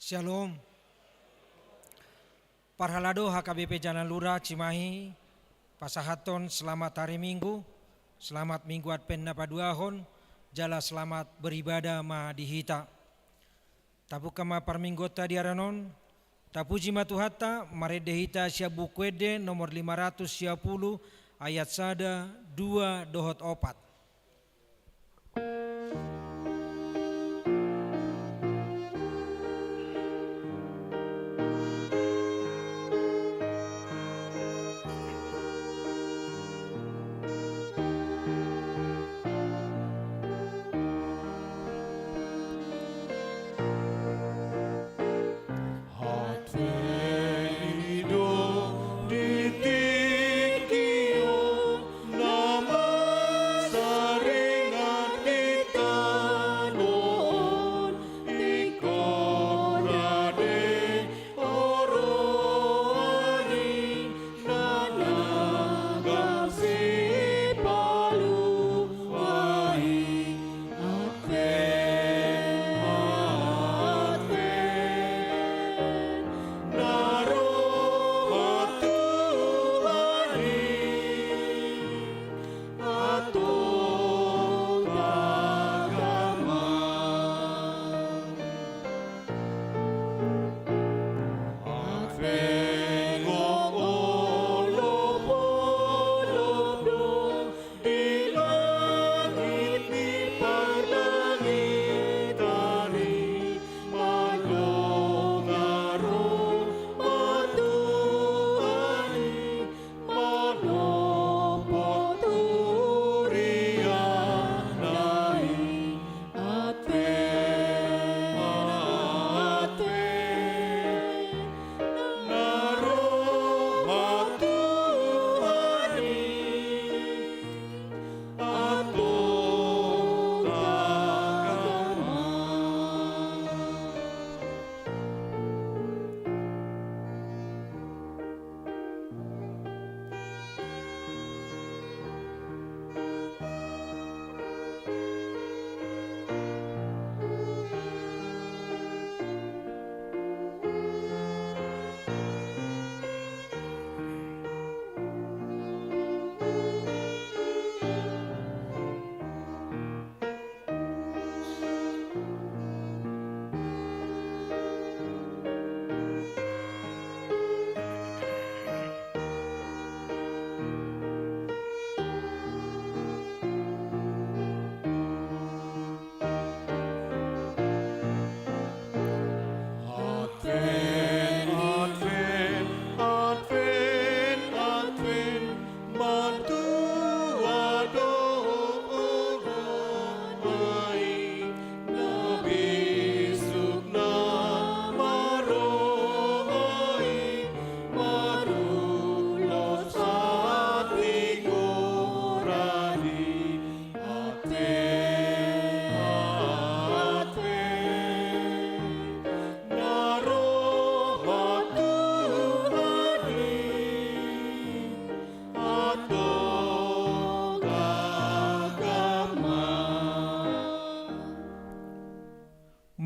Shalom. Parhalado HKBP Jalan Lura Cimahi, pasahaton selamat hari Minggu, selamat Minggu Advent napaduahon, jala selamat beribadah ma dihita. Tapu kama parminggota diaranon, tapuji matuhata maredehita syabukwede nomor 510 ayat sada 2 dohot opat.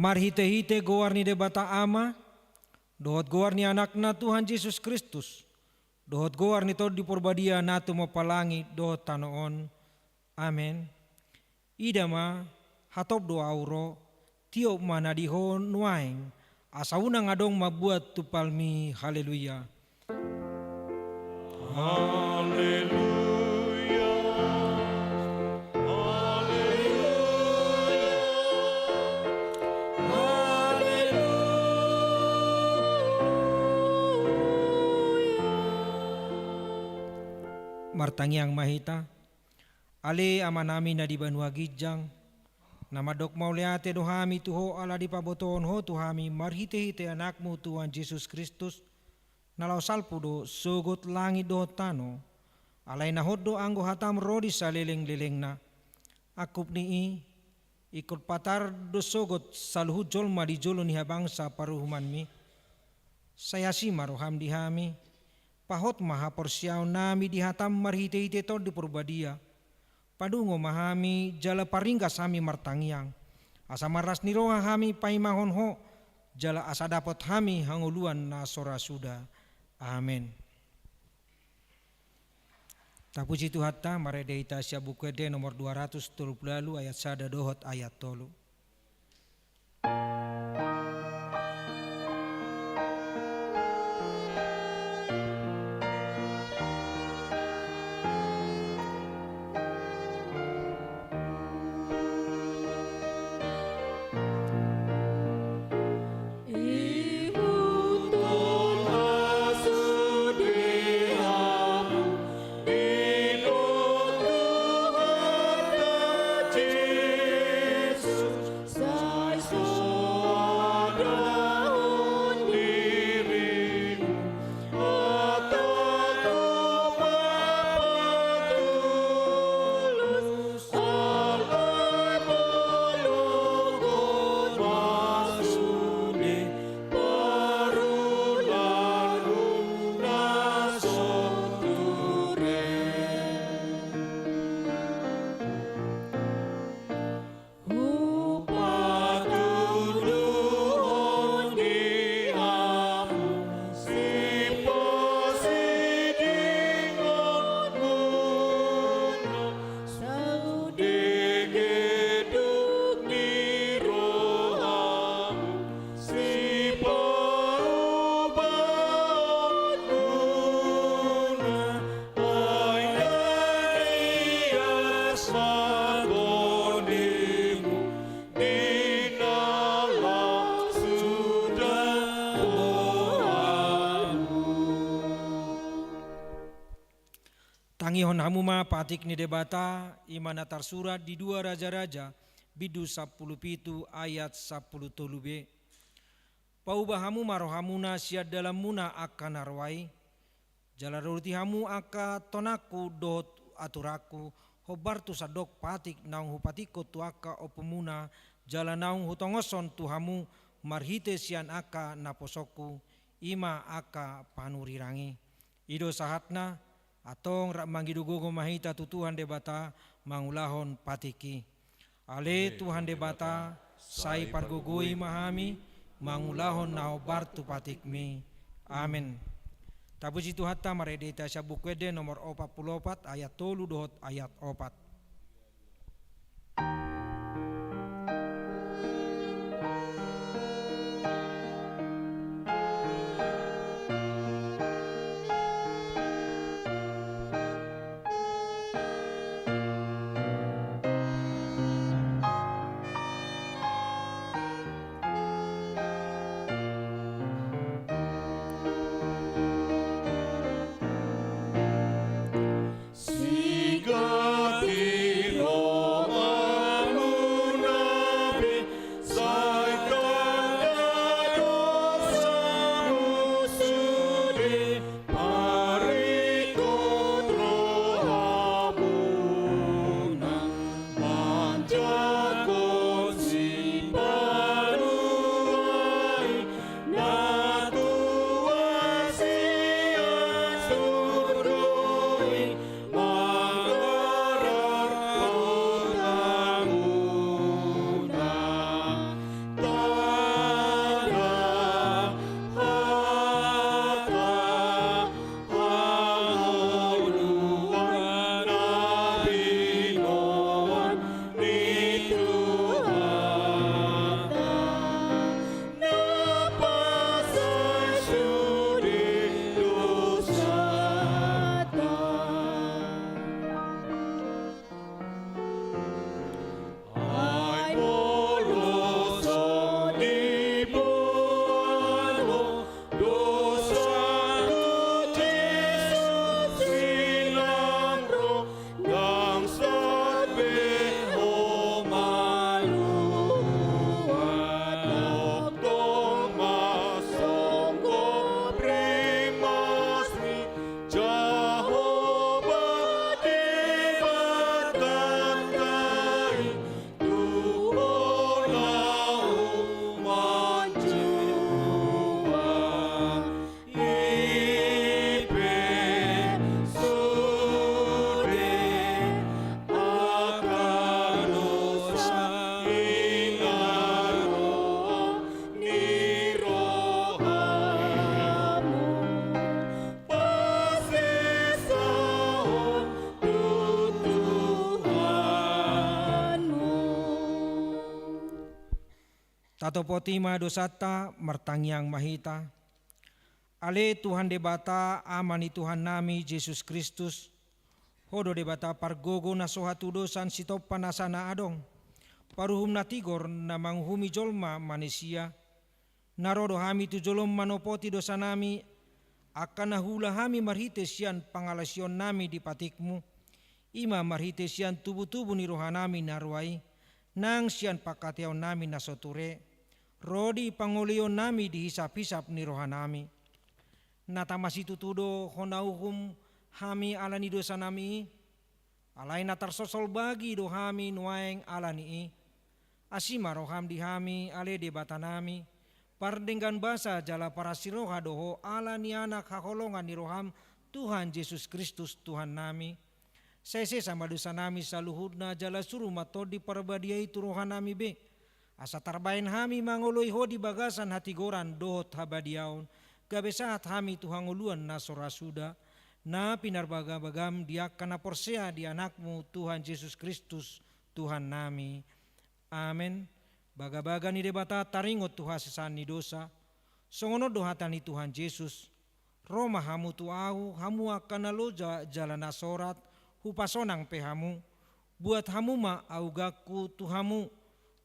Marhite-hite gowarni de bata ama, dohot gowarni anakna Tuhan Yesus Kristus, dohot gowarni tod di porbadia natu mapalangi dohot tanoon. Amen. Idama hatop do auro, tiop manadiho nuaeng, asauna ngadong mabuat tupalmi. Haleluya. Haleluya. Martangiang mahita, ale ama namin na di banwa gijang, namadok mauliate dohami tuho ala di paboton ho tuhami marhite-hite anakmu Tuhan Yesus Kristus, nalaw salpudo sugot langit do tano, alay na hoddo anggo hatam rodi sa leleng-leleng na, akup ni ikut patar do sugot saluhud jolma di jolo ni habangsa paruhuman mi, saya si maruham dihami, pahot maha porsiaw nami dihatam marhite-hite tod di purbadia. Padungo mahami jala paringgas hami martangiang. Asa maras niroha hami paimahon ho jala asa dapat hami hanguluan na sora suda. Amin. Tapuji Tuhan ta marede ita sia bukwede nomor 230 ayat sada dohot ayat tolu. Tangihon hamuma patik ni debata imana tarsurat di 2 Raja-Raja bidu 10 pitu ayat 10 tolube. Paubah hamu marohamuna siad dalam muna akan arwai. Jalaruti hamu aka tonaku dot aturaku hobartu sadok patik naung hupatiko tuaka opemuna jala naung hutongoson tuhamu marhite sian aka naposoku ima aka panurirangi. Ido sahatna atong rak manggidugogo mahita tu Tuhan debata mangulahon patiki. Ale Tuhan debata sai pargogoi mahami mangulahon nao bartu patikmi. Amin. Tapuji Tuhan ta maredeta sabukwede nomor 44 ayat 3 dohot ayat 4. Sigati Atau potima dosata martangyang mahita. Ale Tuhan debata amani Tuhan nami Yesus Kristus. Hodo debata pargogo na sohatu dosan sitop panasana adong. Paruhum na tigor na manghumi jolma manusia. Narodo hami tu jolom manopoti dosa nami. Akan nahula hami marhite sian pangalasion nami di patikmu. Ima marhite sian tubuh-tubuh ni rohanami narwai. Nang sian pakatiaw nami nasoture. Rodi pangulion nami dihisap-hisap ni rohanami. Natamasi tutudo honauhum hami alani dosa nami. Alai natarsosol bagi do hami nuaeng alani. Asima roham di hami ale debata nami. Pardenggan basa jala para siroha doho alani anak hakolongan ni roham Tuhan Yesus Kristus Tuhan nami. Sese sama dosa nami saluhudna jala suruh matodi parbadia itu rohan nami be. Asa tarbain hami mangoloi ho di bagasan hati goran dohot habadiaun. Gabe saat hami Tuhan uluan nasora suda. Na pinarbaga-bagam dia kana porsea di anakmu Tuhan Yesus Kristus Tuhan nami. Amen. Baga-baga ni debata taringot Tuhan sesan ni dosa. Songono dohatan ni Tuhan Yesus. Roma hamu tuahu hamu akan aloja jalan asorat. Hupasonang pehamu. Buat hamu ma augaku tuhamu.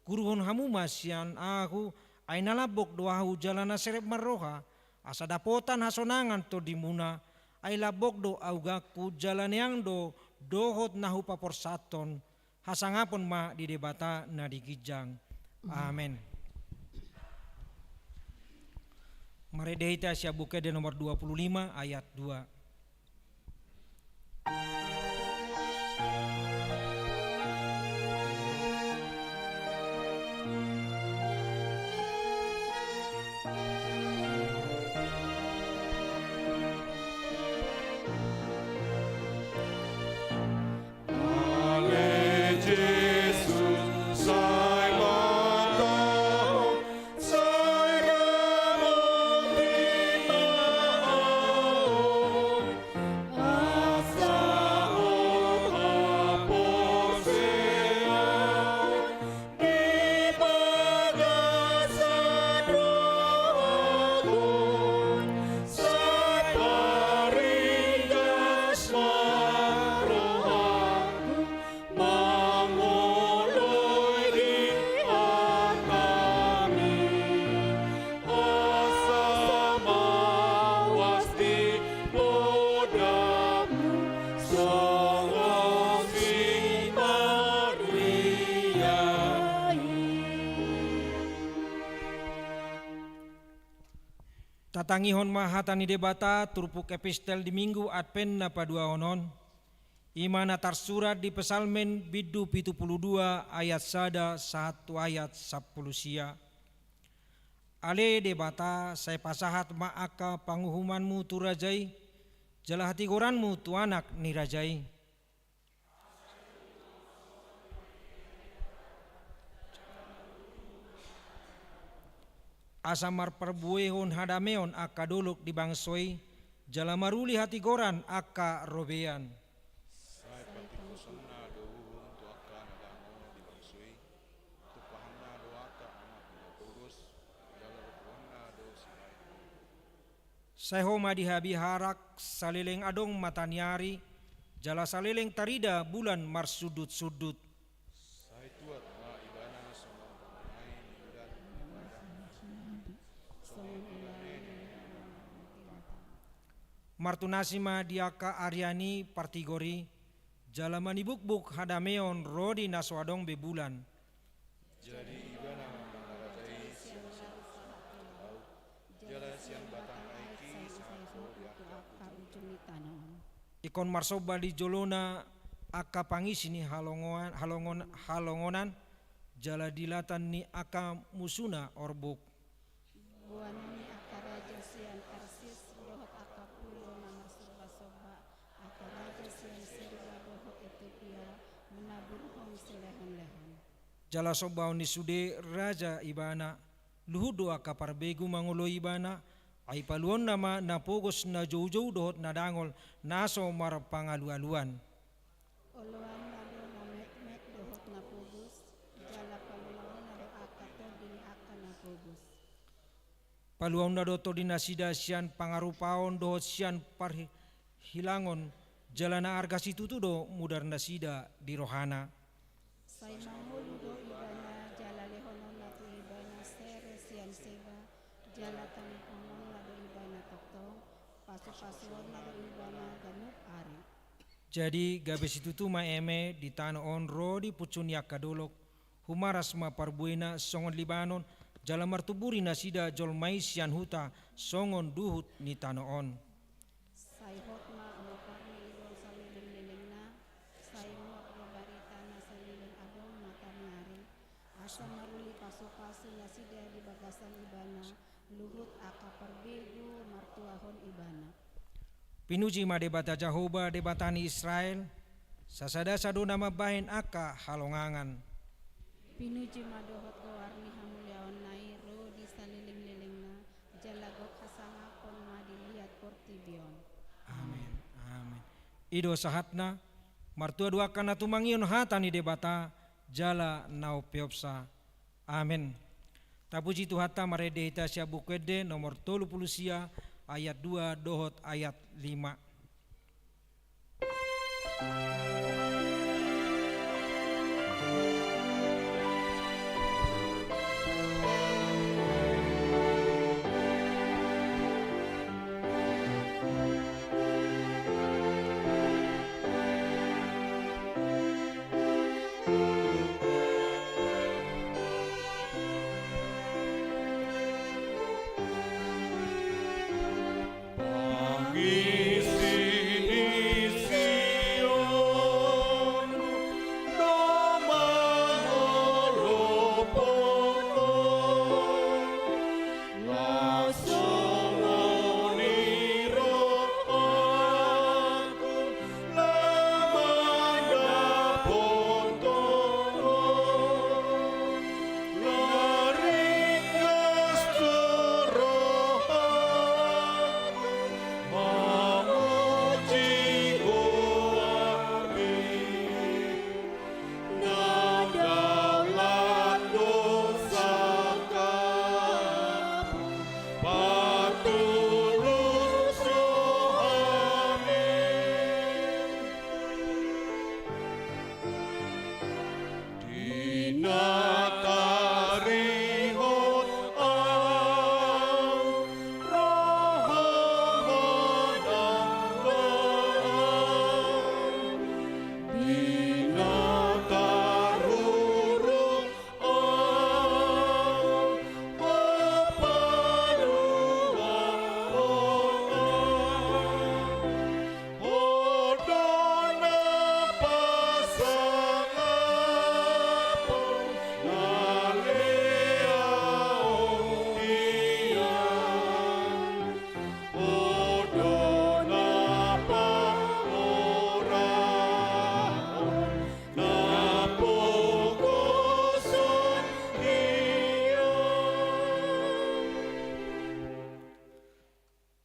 Guruhon hamu masyan aku. Ainalabok doahu jalan aserep marroha. Asa dapotan hasonangan to dimuna. Ay labok do augaku jalan yang do dohot nahu paporsaton. Hasangapon ma di debata na digijang. Amen. Mari dehita sia buka di nomor 25 ayat 2. Tatangihon mahatani debata turpuk epistel di minggu Advent na padua onon. Imana tarsurat di pesalmen bidu 72 ayat 1 ayat 10 sia. Ale debata saya pasahat maaka panguhumanmu tu rajai. Jala hati goranmu tu anak ni rajai. Asamar perbuehon hadameon aka dolok di bangsoi, jala maruli hati goran aka robean. Sai patikusanna do tu aka nadamo di bangsui, tu pahamna do aka anak na purus, jala rupuanna do sinai. Saya homa dihabi harak salileng adong matanyari, jala salileng tarida bulan marsudut-sudut. Sai tuat ma ibana sama pamanai ni bulan ibadah. Martunasima diaka Aryani partigori jala manibuk-buk hadameon rodi naswadong bebulan. Jadi ibana mengarajai siang au jala siang batang aiki sangko diaka Ikon marsoba di jolona aka pangisi ni halongonan jala dilatan ni aka musuna orbuk. Buana ni aka raja sian Tarsis dohot aka pulo nama soba-soba aka raja sian Seba dohot Ethiopia menabur hong selehan-lehan. Jala sobao ni sude raja ibana luhudo aka parbegu mangulo ibana ay paluon nama napogos na jauh-jauh dohot na dangol naso mar pangalu-aluan. Oluan nado na met-met dohot na pugus jala paluan nado aka to dini aka na Paluang na doto dinasida sian pangarupaon dohot sian parhilangon jalana arga situtudo mudar nasida di rohana. Say mangulu do ibana jala lehonon na tu ibana sere sian seba jala tangipomon na do ibana tokto pasu-pasuon na do ibana ganup ari. Jadi gabe situtu ma eme di tanah on rodi pucun yak kadolok humaras ma parbuena songon Libanon jala martuburi nasida jol mais sian huta songon duhut ni tanah on. Say hotma amaparni idol saliling-liling na say muak do barita na saliling adong mata nyari asa maruli paso-paso na sida di bagasan ibana luhut aka perbegu martuahon ibana. Pinuji ma debata Jehovah debatani Israel sasada sado nama bahin aka halongangan. Pinuji madohot ko warni hamulyaon nai ro di saliling-liling na jalagok hasangapon ma dilihat portibion. Amin. Amin. Ido sahatna martua dua kana tumangion hata ni debata jala nau peopsa. Amin. Tapuji tu hata marede ita sia bukwede nomor 30 sia ayat 2 dohot ayat 5.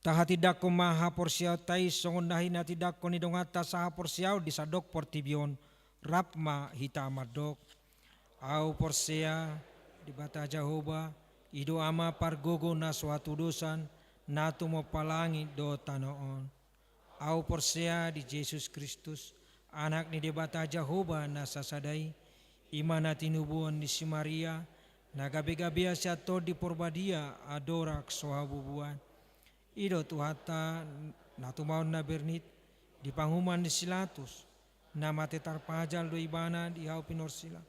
Taha tidak ko maha porsiaw tay songon nahi na tidak ko ni dongata saha porsiaw di sadok portibion rapma hita madok au porsia di bata Jehovah ido ama pargogo na suatu dosan na tumo palangi do tanoon au porsia di Yesus Kristus anak ni di bata Jehovah na sasadai imana tinubuan di si Maria na gabi-gabi asya to di porbadia adorak sohabubuan ido tuhata na tumaon na bernit di panghuman di silatus na matetar pajal do ibana di hau pinorsila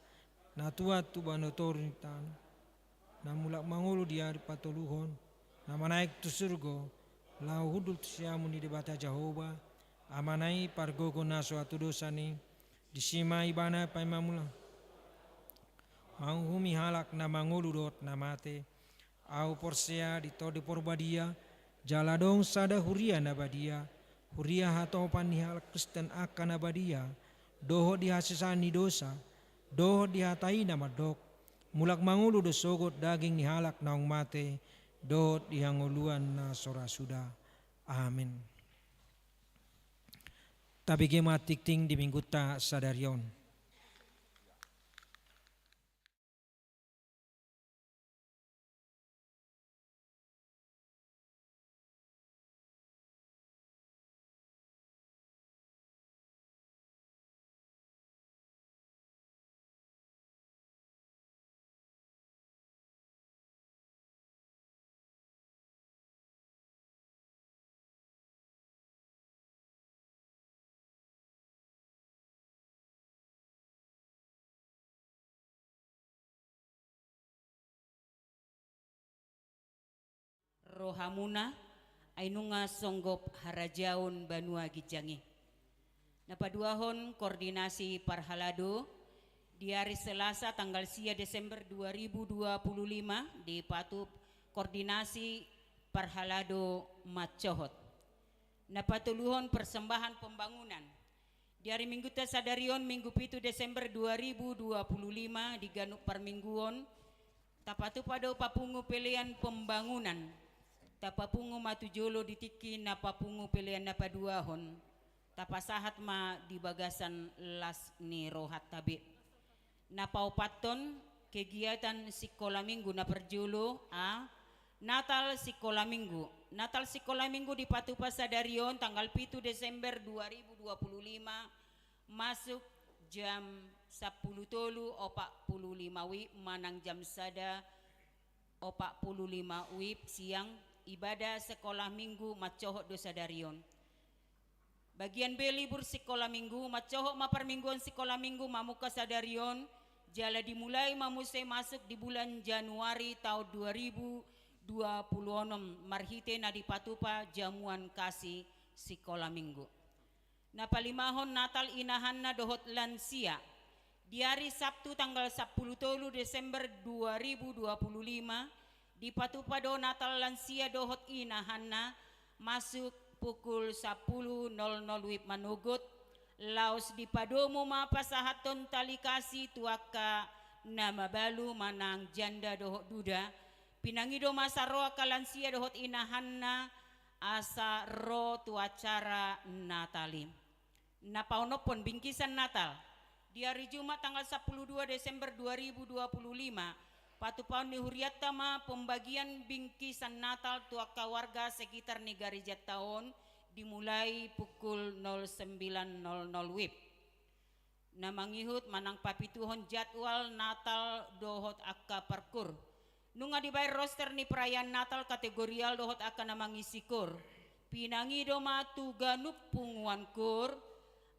na tuat tu banotor ni tan na mulak mangulu dia di patoluhon na manaik tu surgo lau hudul siamu ni debata Jehovah amanai pargogo na suatu dosa ni di sima ibana paimamula manghumi halak na mangulu dot na mate au porsia di to di porbadia jaladong sada huria nabadia huria hatau panihal Kristen akan nabadia doho dihasisani dosa doho dihatai nama dok mulak mangulu do sogot daging nihalak naung mate doho dihanguluan na sora sudah amin. Tapi gema tikting di minggu ta sadarion. hamuna ainunga songgop harajaun Banua Gijangi. Napaduahon koordinasi parhalado di hari Selasa tanggal 3 Desember 2025 di patup koordinasi parhalado Macohot. Napatuluhon persembahan pembangunan di hari Minggu tasadarion Minggu 7 Desember 2025 di Ganuk Parmingguon tapatu pada papungu pilihan pembangunan tapapungu matujolo ditiki napapungu pilihan napaduahon tapasahat ma di bagasan las ni rohat tabi napaupaton kegiatan sekolah minggu naperjulo Natal sekolah minggu. Natal sekolah minggu di Patu Pasadarion tanggal 7 Desember 2025 masuk jam 10.45 wib manang jam sada 45 wib siang ibadah sekolah minggu Macohot Dosadarion. Bagian B libur sekolah minggu Macohot maparmingguan sekolah minggu mamuka sadarion jala dimulai mamuse masuk di bulan Januari tahun 2026 marhite na dipatupa jamuan kasih sekolah minggu. Napalimahon Natal inahan na dohot lansia di hari Sabtu tanggal 10 Desember 2025 dipatupa do Natal lansia dohot inahan na masuk pukul 10.00 wib manugut laos dipadomo mapasahaton talikasi tuaka nama balu manang janda dohot duda pinangido masa roa kalansia dohot inahanna asa ro tu acara Natalim. Napaunopon bingkisan Natal di hari Jumat tanggal 12 Desember 2025 patupaun ni huriatama pembagian bingkisan Natal tuaka warga sekitar negari Jataon dimulai pukul 09.00 wib. Namangihut manang papituhon jadwal Natal dohot akka parkur. Nunga dibayar roster ni perayaan Natal kategorial dohot akan namangisi kur. Pinangi doma tu ganup punguan kur.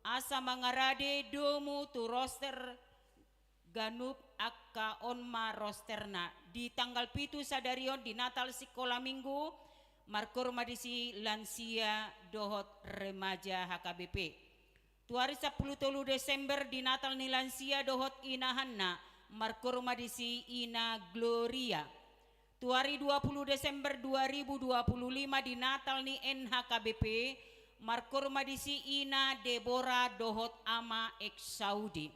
Asa mangarade domu tu roster ganup akka onma rosterna. Di tanggal 7 sadarion di Natal sekolah minggu. Markur madisi lansia dohot remaja HKBP. Tu hari 10 Desember di Natal ni lansia dohot inahanna. Markur madisi Ina Gloria. Tu hari 20 Desember 2025 di Natal ni NHKBP markur madisi Ina Deborah dohot ama ex Saudi.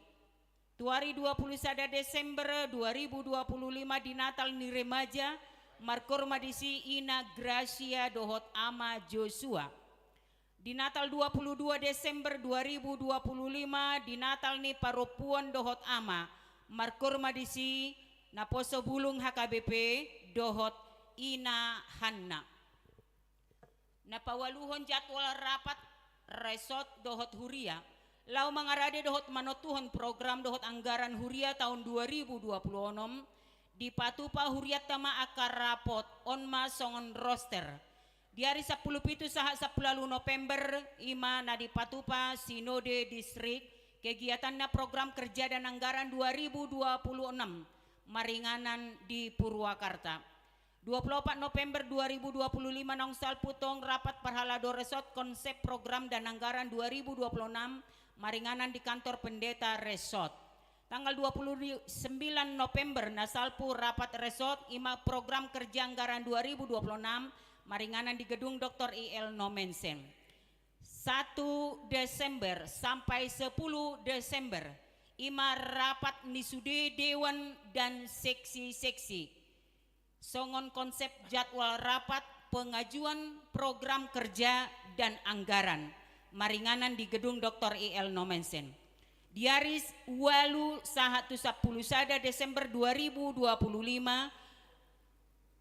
Tu hari 21 Desember 2025 di Natal ni remaja markur madisi Ina Gracia dohot ama Joshua. Di Natal 22 Desember 2025 di Natal ni parupuan dohot ama markur madisi naposo bulung HKBP dohot Ina Hanna. Napawaluhon jadwal rapat resort dohot Huria. Lau mangarade dohot manotuhon program dohot anggaran Huria tahun 2026 di patupa Huria tama akar rapot onma songon roster. Di hari 10 pitu saha 10 November ima na di patupa Sinode Distrik kegiatannya program kerja dan anggaran 2026 maringanan di Purwakarta. 24 November 2025 Nongsal Putong rapat Parhalado Resort konsep program dan anggaran 2026 maringanan di kantor pendeta Resort. Tanggal 29 November Nasalpu rapat Resort ima program kerja anggaran 2026 maringanan di gedung Dr. IL Nomensen. 1 Desember sampai 10 Desember ima rapat nisude dewan dan seksi-seksi songon konsep jadwal rapat pengajuan program kerja dan anggaran maringanan di gedung Dr. IL Nomensen. Di hari walu 1 Desember 2025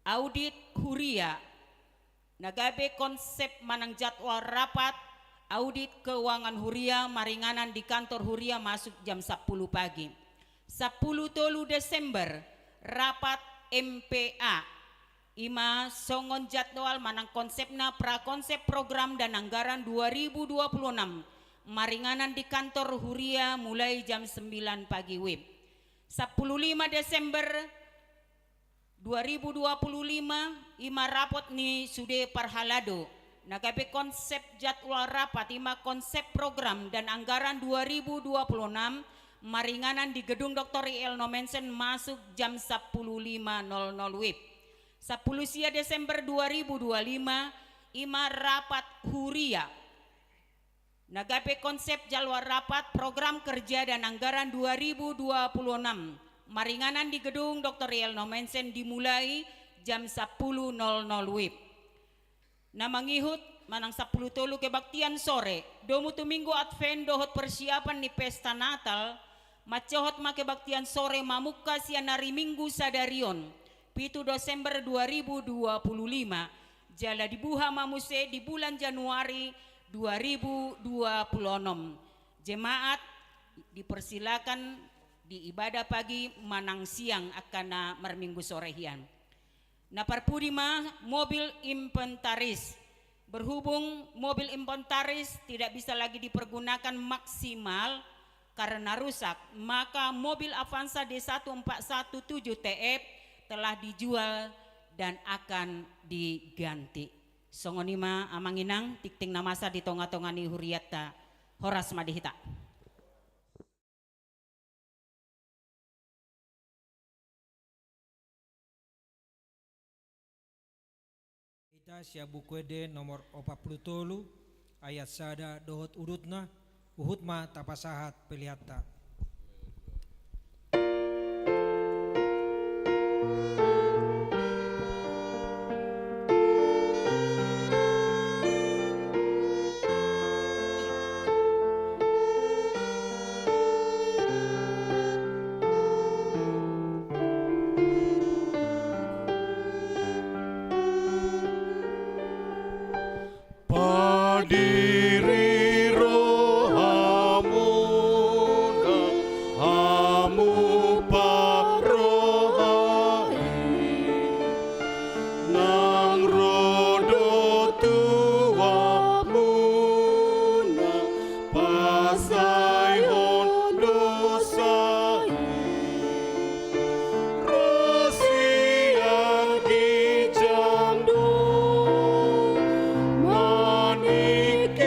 audit Huria nagabe konsep manang jadwal rapat audit keuangan Huria maringanan di kantor Huria masuk jam 10 pagi. 10 Desember rapat MPA ima songon jadwal manang konsepna prakonsep program dan anggaran 2026 maringanan di kantor Huria mulai jam 9 pagi wib. 15 Desember 2025 ima rapot ni sude parhalado. Nagape konsep jadwal rapat ima konsep program dan anggaran 2026 maringanan di gedung Dr. IL Nomensen masuk jam 10.500 WIB. 10 Desember 2025 ima rapat huria. Nagape konsep jadwal rapat program kerja dan anggaran 2026 maringanan di gedung Dr. IL Nomensen dimulai jam 10.00 WIB. Na mangihut manang 10 tolu kebaktian sore domu tu minggu advent dohot persiapan ni pesta Natal macohot make baktian sore mamuka sianari minggu sadarion 7 Desember 2025 jala dibuha mamuse di bulan Januari 2026. Jemaat dipersilakan di ibadah pagi manang siang akan merminggu sore hian. Na parpudima mobil inventaris. Berhubung mobil inventaris tidak bisa lagi dipergunakan maksimal karena rusak, maka mobil Avanza D1417 TF telah dijual dan akan diganti. Songonima amanginang tikting namasa di tonga-tongani huriata Horas Madihita. Kita siabu kwede nomor 40 ayat sada dohot urutna uhutma tapasahat pelihata. Diri rohamu hamu parohai nang rodo tuamu na pasai on dosai rosiang kijando manike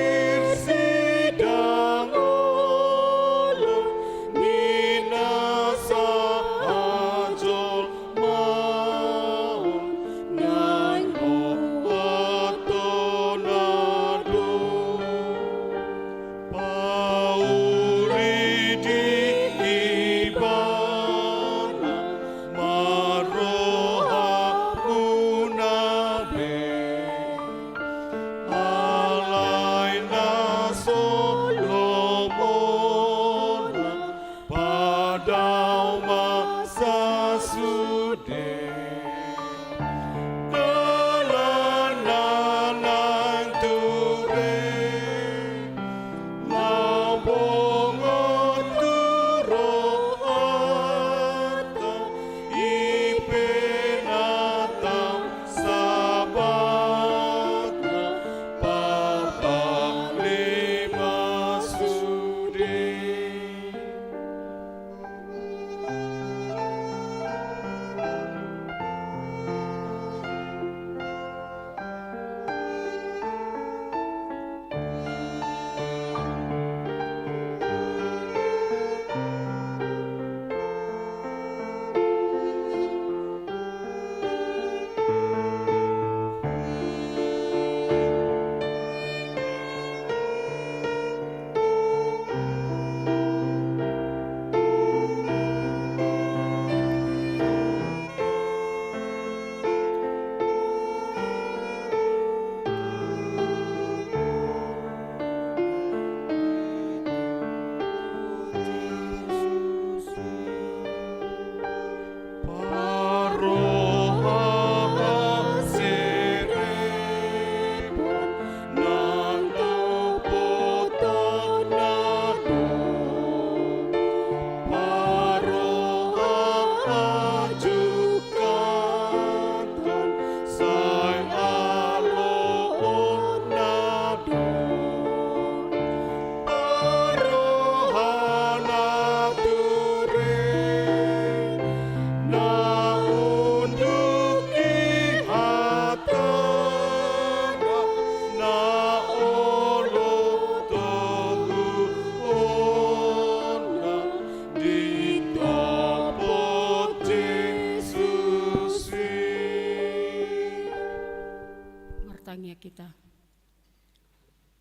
martangnya kita.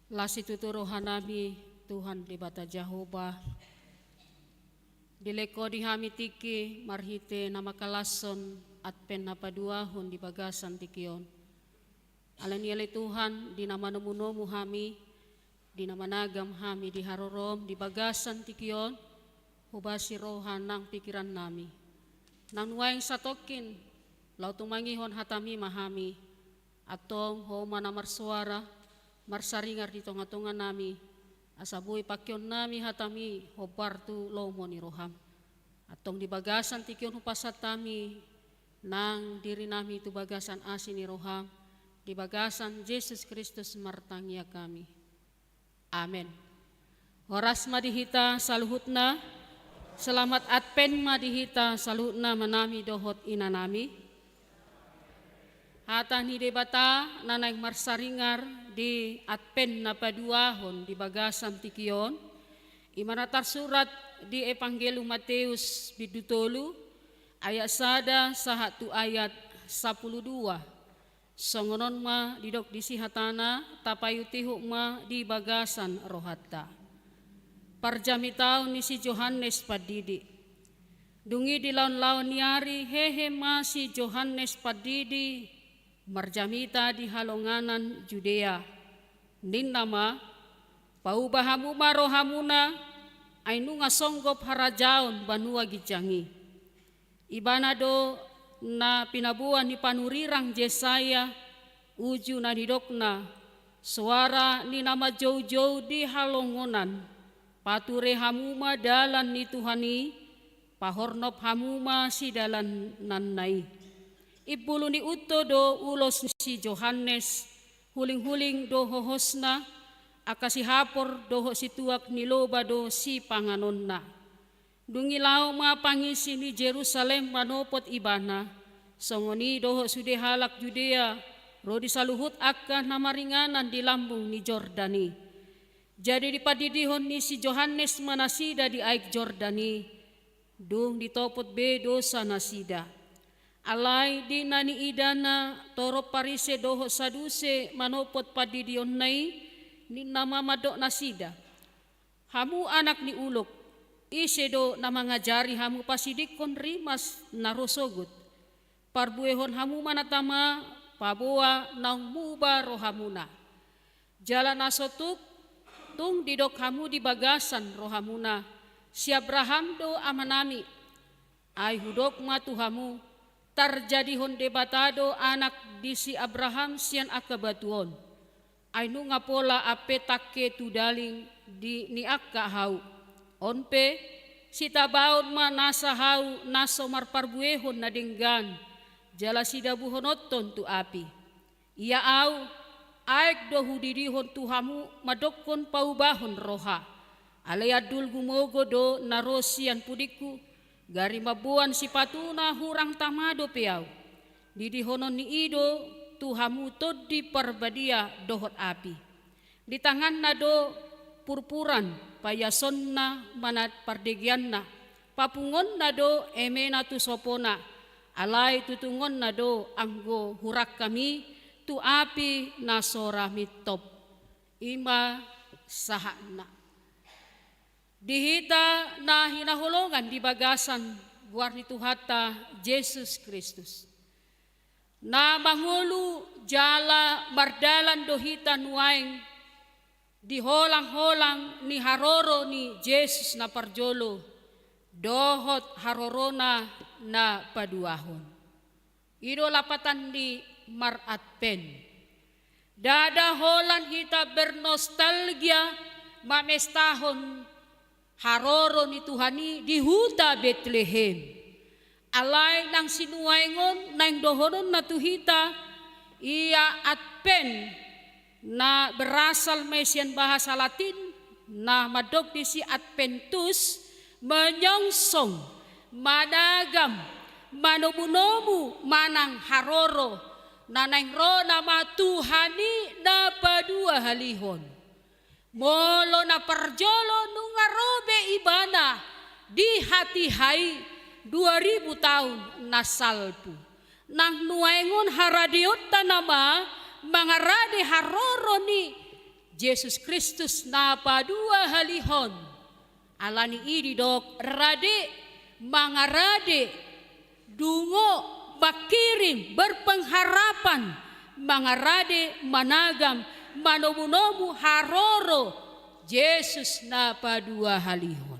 Lasi tuturo hanami Tuhan di bata Jehovah. Dileko di hami tiki marhite nama kalason at pen napaduahon di bagasan tikion. Alaniale Tuhan di nama nomu hami, di nama nagam hami di harorom di bagasan tikion, hubasi rohan nang pikiran nami. Nang nuaing satokin, lau tumangihon hatami mahami, atong ho mana marsuara, marsaringar di tonga-tonga nami, asabuhi pakyon nami hatami hobartu lomo ni roham. Atong di bagasan tikion hupasat tami nang diri nami itu bagasan asin ni roham. Di bagasan Yesus Kristus martangya kami. Amin. Horas madihita saluhutna. Selamat Advent madihita saluhutna manami dohot inanami. Hatah ni debata nanay marsaringar di Advent na paduahon di bagasan tikion. Imanatar surat di Ebangelium Mateus bidutolu ayat sada sahatu ayat 12. Songonon ma didok disi hatana tapayutihu ma di bagasan rohatta. Parjami taon ni si Johannes padidi. Dungi di laon-laon niari hehe ma si Johannes padidi marjamita di halonganan Judea. Nindama paubahamu ma rohamuna ainu ngasonggop harajaon banua gijangi. Ibanado na pinabuan ni panurirang Jesaya uju na didokna suara ni nama jauh-jauh di halongonan pature hamuma dalan ni Tuhani pahornop hamuma si dalan nannai ibulu ni uto do ulos si Johannes huling-huling do hohosna akasi hapor doho si tuak ni loba do si panganonna. Dungilaw mapangisi ni Jerusalem manopot ibana, songoni doho sude halak Judea, rodi saluhut akka namaringanan di lambung ni Jordani. Jadi dipadidihon ni si Johannes manasida di aik Jordani, dung ditopot be dosa nasida. Alai di nani idana toro parise doho saduse manopot padidion nai ni nama madok nasida. Hamu anak ni uluk. Isedo na mangajari hamu pasidikon rimas narosogut. Parbuehon hamu manatama paboa nang muba rohamuna. Jalan asotuk tung didok hamu di bagasan rohamuna. Si Abraham do amanami. Ay hudok matu hamu. Tarjadihon debatado anak di si Abraham sian akabatuon. Ay nu ngapola ape takke tudaling di ni akka hau. Onpe si tabaon ma nasa hau naso marparbuehon na dinggan jala sida buhonoton tu api. Ia au aek dohu didihon tu hamu madokon paubahon roha. Alayadul gumogo do narosian pudiku gari mabuan si patuna hurang tamado peau. Didihonon ni ido tu hamu tod di parbadia dohot api. Di tangan na do purpuran payason na manat pardegyan na papungon na do eme na tu sopona alay tutungon na do anggo hurak kami tu api na sora mitop ima sahana dihita na hinahulongan di bagasan buar ni Tuhata Jesus Kristus na mangulu jala mardalan dohita nuaing diholang-holang ni haroro ni Jesus na parjolo dohot harorona na paduahon. Ido lapatan di maratpen. Dada holan hita bernostalgia mamestahon haroro ni Tuhani di huta Bethlehem. Alay nang sinuwaingon nang dohonon na tuhita iya atpen na berasal mesian bahasa Latin na madok di si Adventus menyongsong managam manomu-nomu manang haroro nanang ro nama Tuhani na padua halihon molo na parjolo nungarobe ibana di hati hai 2000 tahun nasalpu nang nuaingon haradiot tanama mangarade haroro ni Jesus Kristus na padua halihon. Alani idi dok rade mangarade dungo makirim berpengharapan mangarade managam manomu-nomu haroro Jesus na padua halihon.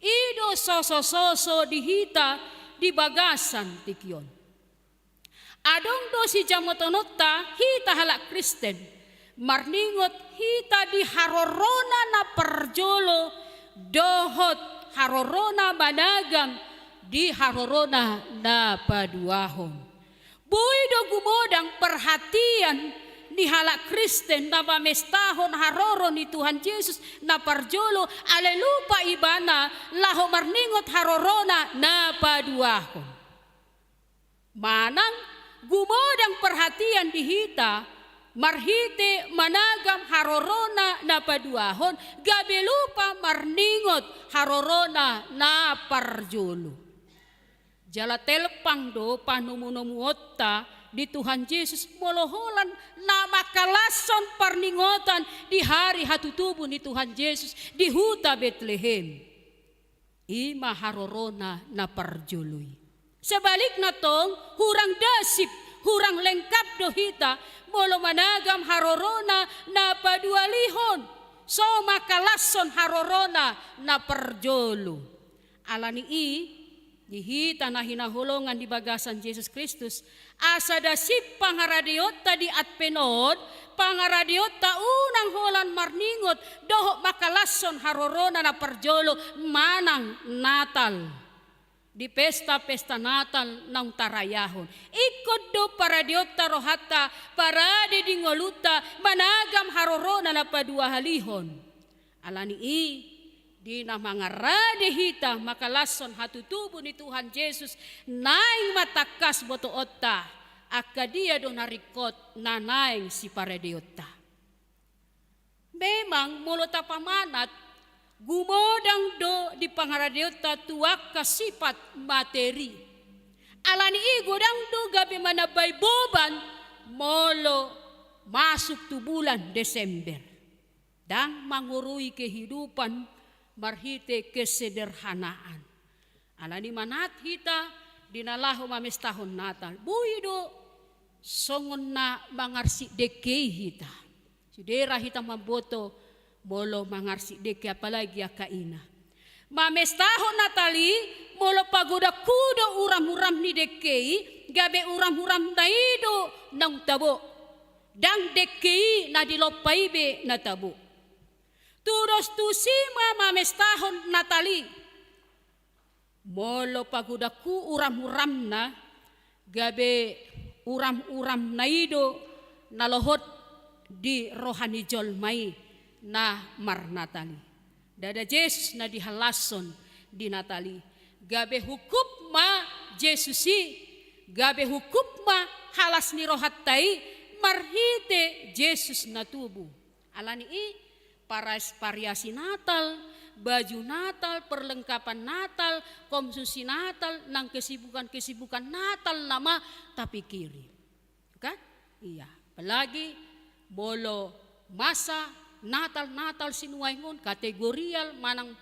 Ido soso-soso dihita di bagasan tikion. Adong do si jamotonota hita halak Kristen. Marningot hita di harorona na perjolo dohot harorona managam di harorona na paduahon. Buido gumodang perhatian ni halak Kristen na pamestahon haroro ni Tuhan Yesus na parjolo alelupa ibana laho marningot harorona na paduahon. Manang gumodang perhatian dihita marhite managam harorona na paduahon gabi lupa marningot harorona na parjolo. Jala telpang do panumunomuotta di Tuhan Yesus moloholan na makalason parningotan di hari hatutubo ni Tuhan Yesus di huta Bethlehem. Ima harorona na parjoloy. Sebalik na tong hurang dasip, hurang lengkap dohita molo managam harorona na padualihon. So makalason harorona na parjolo. Alani dihita na hinahulungan di bagasan Jesus Kristus asa dasip pangaradiota di atpenod pangaradiota unang holan marningot doho makalason harorona na parjolo manang Natal di pesta-pesta Natal ng tarayahon. Ikod do paradiota rohata parade di ngoluta managam harorona na paduahalihon. Alani di na mga radihita makalason hatutubo ni Tuhan Yesus naing matakas botoota akadia do narikot na naing si paradiyota. Memang mulota pamanat gumodang do di pangaradiyota tuwak kasipat materi. Alani godang do gabi manabay boban molo masuk tu bulan Desember. Dan mangurui kehidupan marhite kesederhanaan. Alani manat hita dinalaho mamestahon Natal. Buido songon na mangarsi dekei hita. Sidera hita maboto molo mangarsi deke apalagi akaina. Mamestahon Natali molo pagoda kudo uram-uram ni dekei gabe uram-uram naido nang tabo. Dang dekei na dilopaibe na tabo. Turos tu sima mamestahon Natali. Molo pagudaku uram-uram na gabe uram-uram na ido nalohot di rohani jolmai na mar Natali. Dada Jesus na dihalason di Natali. Gabe hukup ma Jesusi. Gabe hukup ma halas ni rohatai marhite Jesus na tubuh. Alani variasi Natal, baju Natal, perlengkapan Natal, konsumsi Natal, nang kesibukan-kesibukan Natal nama tapi kiri. Kan? Iya. Apalagi bolo masa Natal sinuaingon kategorial manang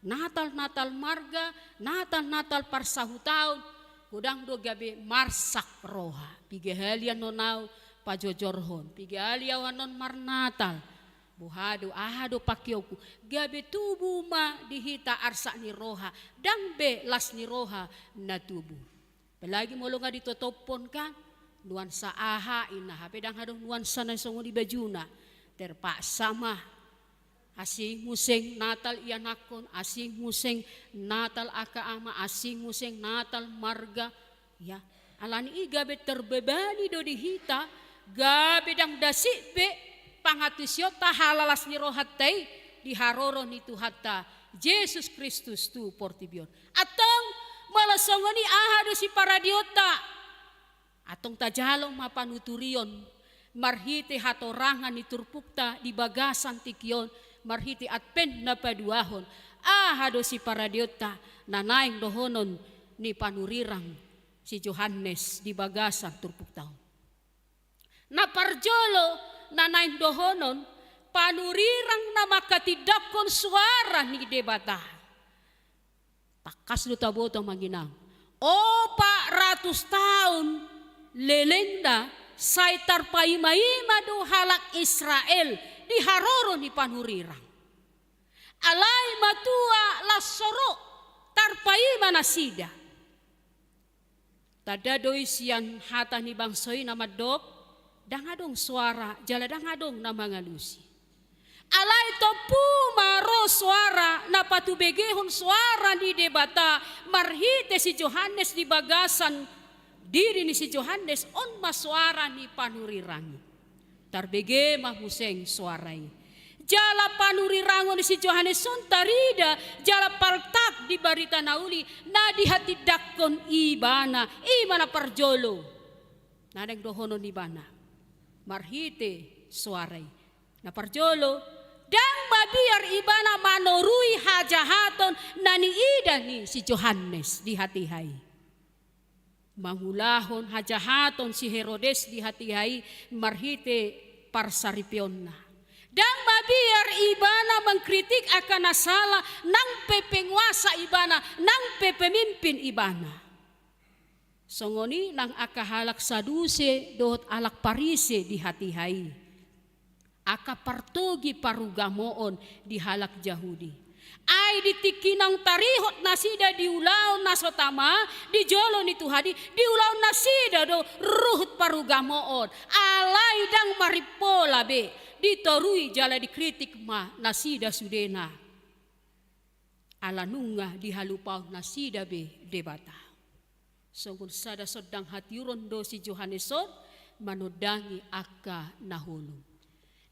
Natal marga, Natal parsahutaun, kudang do gabe marsak roha. Pigehalian nonau pajojorhon, pigehalian non mar Natal. Buhado ahado pakyoku gabe tubuh ma dihita arsa ni roha dangbe las ni roha na tubuh. Pelagi molo nga ditotopon ka nuansa aha ina pedang hadong nuansa na songo di bajuna terpaksa mah asing museng Natal ianakon asing museng Natal aka ama asing museng Natal marga ya alani gabe terbebani do dihita gabe dang dasibe pangatusyota halalas ni rohatay di haroro ni Tuhata Jesus Kristus tu portibion. Atong malasongo ni ahado si paradiota. Atong tajalong mapanuturion marhite hatorangan ni turpukta di bagasan tikyon marhite atpen na paduahon. Ahado si paradiota nanaing dohonon ni panurirang si Johannes di bagasan turpukta. Na parjolo nanain dohonon panurirang na makatidakon suara ni debata. Takas do taboto manginang. O 400 tahun lelenda say tarpaima-ima do halak Israel di haroro ni panurirang. Alay matua lasoro tarpaima nasida. Tadadoy siyan hata ni bangsoy na madok, dangadong suara, jala dangadong na mga lusi. Alay to pumaro suara, na patubegehon suara ni debata, marhite si Johannes di bagasan, diri ni si Johannes, on masuara ni panurirang. Tarbege mahuseng suaray. Jala panurirangon ni si Johannes son tarida, jala paltak di barita nauli, na dihatidakon ibana, imana parjolo. Nadang dohonon ibana, marhite suaray. Na parjolo, dang mabiar ibana manorui hajahaton na niida ni si Johannes di hatihay. Mangulahon hajahaton si Herodes di hatihay, marhite parsaripion na. Dang mabiar ibana mengkritik akan nasala nang pepengwasa ibana, nang pepemimpin ibana. Songoni nang akahalak saduse dohot alak parise di hatihay. Aka partogi parugamoon di halak Yahudi. Ay ditikinang tarihot nasida diulaw nasotama, di jolo ni Tuhadi, diulaw nasida do ruhut parugamoon. Alay dang maripola be. Ditorui jala dikritik ma nasida sudena. Alanunga dihalupaw nasida be debata. Sungguh sada sodang hatiuron do si Johannesod manodangi aka nahulung.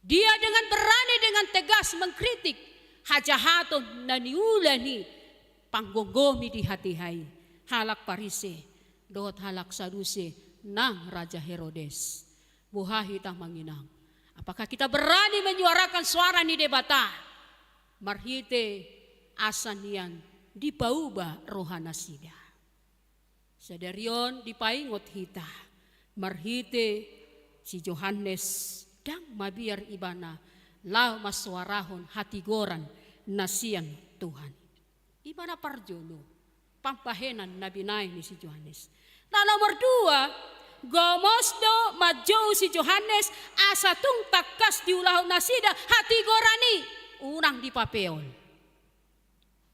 Dia dengan berani dengan tegas mengkritik hajahaton na niulani panggonggomi di hatihay. Halak parise dohot halak saduse nang Raja Herodes. Buhahi tah manginang. Apakah kita berani menyuarakan suara ni debata? Marhite asanian dipauba rohana sida. Sadarion dipaingot hita. Marhite si Johannes dang mabiar ibana lau masuarahon hatigoran nasian Tuhan. Ibana parjolo pampahenan nabi naik ni si Johannes. Nah nomor 2, gomosdo majo si Johannes asatung takas diulah nasida hati gorani unang di papeon.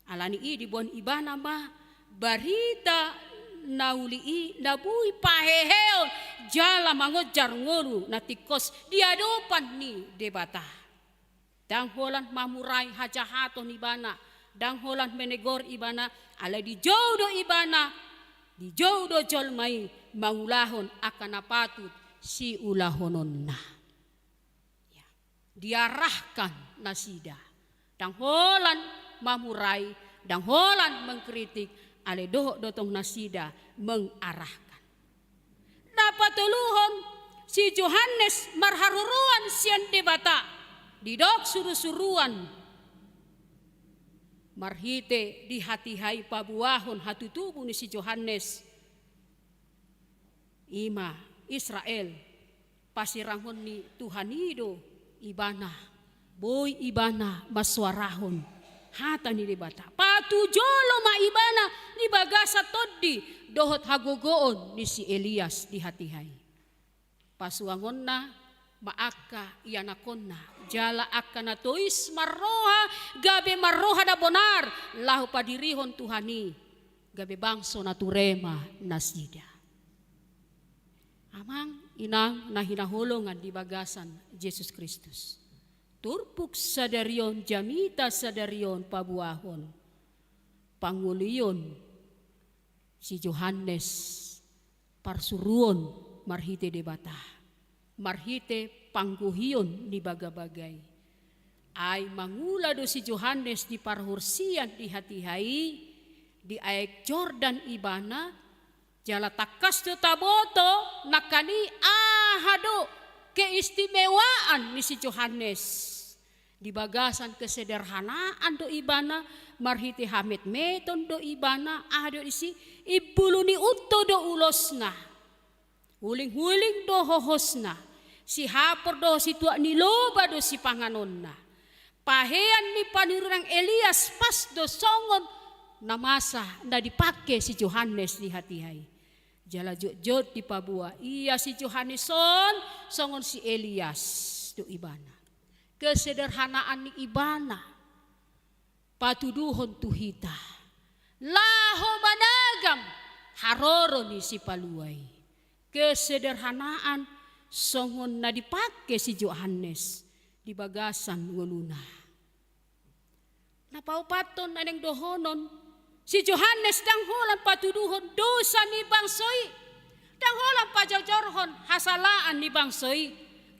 Alani i di bon ibana ma barita nauli nabui paheheon jala mangojar ngolu natikos diadopan ni debata. Dang holan mamurai hajahaton ibana, dang holan menegor ibana, alai di jodo ibana, di jodo jolmai mangulahon akan napatut si ulahonon na. Ya. Diarahkan nasida. Dang holan mamurai, dang holan mengkritik, ale dohok dotong nasida mengarahkan. Napatuluhon si Johannes marharuruan sian debata. Didok suruh-suruan. Marhite di hati-hai pabuahon hatutubu ni si Johannes. Ima Israel pasirangon ni Tuhanido ibana. Boy ibana maswarahon. Hata ni debata. Patujolo ma ibana ni bagasa toddi dohot hagogoon ni si Elias di hati-hai. Pasuangon na maaka iyanakon na jala akan natois marroha gabe marroha na bonar lahu padirihon Tuhani gabe bangso na turema nasida. Amang inang nahinahulungan di bagasan Jesus Kristus. Turpuk sadarion jamita sadarion pabuahon. Pangulion si Johannes parsuruon marhite debata. Marhite pangguhion ni bagabagay. Ay mangula do si Johannes di parhursian di hati-hai di aek Jordan ibana jala takas do taboto nakani ahado keistimewaan ni si Johannes di bagasan kesederhanaan do ibana marhite hamid meton do ibana ahado isi ibulu ni utto do ulosna huling-huling do hohosna si hapor do si tua ni loba do si panganonna. Pahean ni panirang Elias pas do songon na masa na dipake si Yohanes di hatihai. Jala jod di pabua iya si Yohaneson songon si Elias do ibana. Kesederhanaan ni ibana patuduhon tuhita. Laho managam haroro ni si paluay. Kesederhanaan songon na dipake si Yohanes di bagasan nguluna. Napaupaton aneng dohonon si Yohanes dangholan patuduhon dosa ni bangsoy. Dangholan pajajorhon hasalaan ni bangsoy.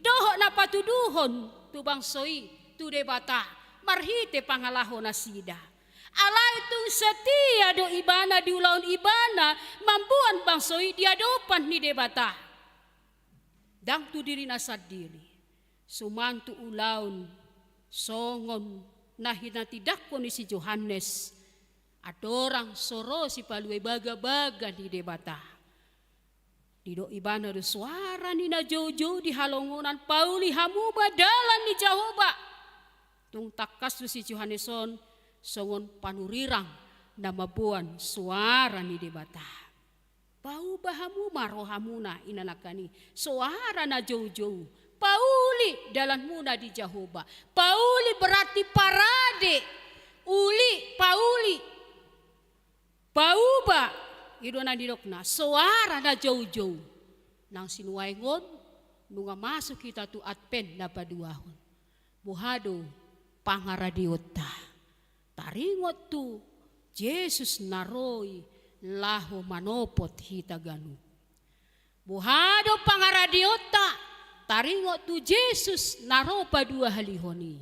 Doho na patuduhon tu bangsoy tu debata marhite pangalahon na sida. Alay tung setia do ibana di ulaun ibana mambuan bangsoy diadopan ni debata. Dang tu diri nasad diri. Sumantu ulaun songon na hinatidakko ni si Yohanes. Adorang soro si paluay baga-baga di debata. Dido ibana do suara ni na jojo di halongonan pauli hamu badalan ni Jahoba. Tung takas do si Yohaneson songon panurirang na mabuan suara ni debata. Bau bahamu marohamuna inanakani suara na jojo. Pauli dalan muna di Jahoba. Pauli berarti parade. Uli pauli. Pauba idona didokna suara na jauh-jauh. Nang sinuwaingon nunga masuk kita tu Advent na paduahon. Buhado pangaradiota. Taringot tu Yesus naroi laho manopot hitaganu. Buhado pangaradiota. Taringot tu Yesus naro padua halihoni.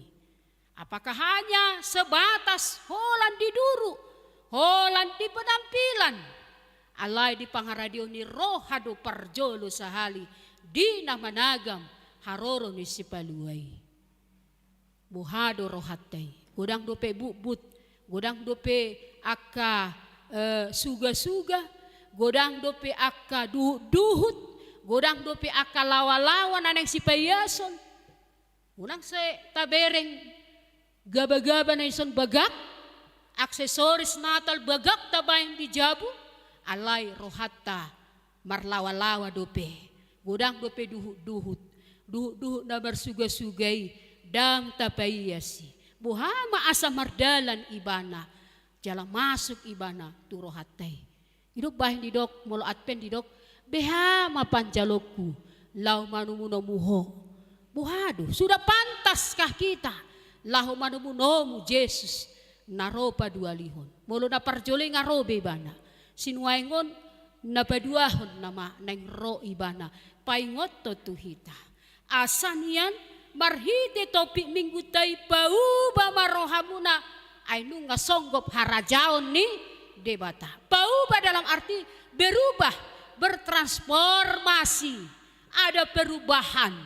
Apakah hanya sebatas holan di duru, holan di penampilan, alay di pangaradio ni rohado parjolo sahali di namanagam haroro ni si paluay. Buhado rohatay, godang dope bubut, godang dope akka suga-suga, godang dope akka duhut, godang dope akka lawa-lawan aneng si payason. Unang se tabereng gaba-gaba na ison bagak, aksesoris natal bagak tabayang di jabu, alay rohatta marlawa-lawa dope. Godang dope duhut-duhut, duhut-duhut na bersuga-sugay, dam tapayasi. Buhama asa mardalan ibana, jala masuk ibana tu rohattay. Idok bahin didok, molo Advent didok, behama panjaloku, lau manumuno muho. Buhado, sudah pantaskah kita? Lahu manumunomu Yesus naropa dua lihon. Molo na parjole ngarobe ibana. Sinuaingon na paduahon nama neng ro ibana. Paingot to tuhita. Asanian marhite topik minggu tay pauba marohamuna. Ay nunga songgop harajaon ni debata. Pauba dalam arti berubah, bertransformasi. Ada perubahan